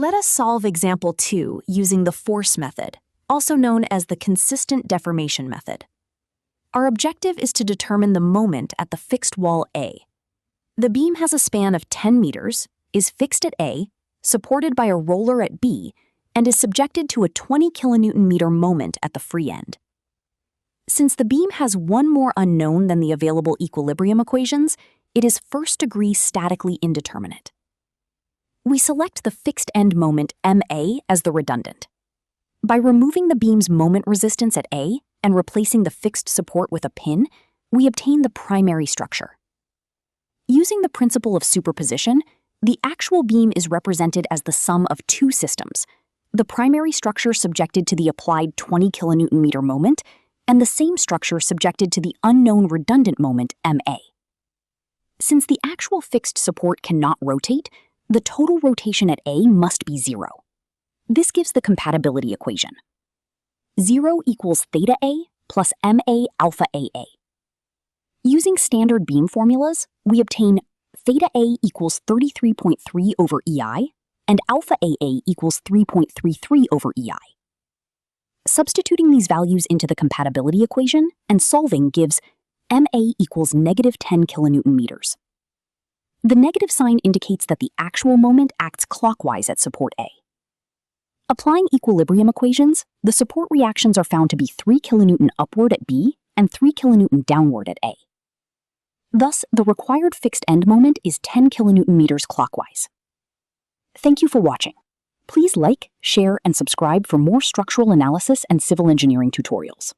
Let us solve example 2 using the force method, also known as the consistent deformation method. Our objective is to determine the moment at the fixed wall A. The beam has a span of 10 meters, is fixed at A, supported by a roller at B, and is subjected to a 20 kilonewton-meter moment at the free end. Since the beam has one more unknown than the available equilibrium equations, it is first-degree statically indeterminate. We select the fixed end moment MA as the redundant. By removing the beam's moment resistance at A and replacing the fixed support with a pin, we obtain the primary structure. Using the principle of superposition, the actual beam is represented as the sum of two systems, the primary structure subjected to the applied 20 kilonewton-meter moment, and the same structure subjected to the unknown redundant moment MA. Since the actual fixed support cannot rotate, the total rotation at A must be 0. This gives the compatibility equation. 0 equals theta A plus MA alpha AA. Using standard beam formulas, we obtain theta A equals 33.3 over EI, and alpha AA equals 3.33 over EI. Substituting these values into the compatibility equation and solving gives MA equals negative 10 kilonewton meters. The negative sign indicates that the actual moment acts clockwise at support A. Applying equilibrium equations, the support reactions are found to be 3 kilonewton upward at B and 3 kilonewton downward at A. Thus, the required fixed end moment is 10 kilonewton meters clockwise. Thank you for watching. Please like, share, and subscribe for more structural analysis and civil engineering tutorials.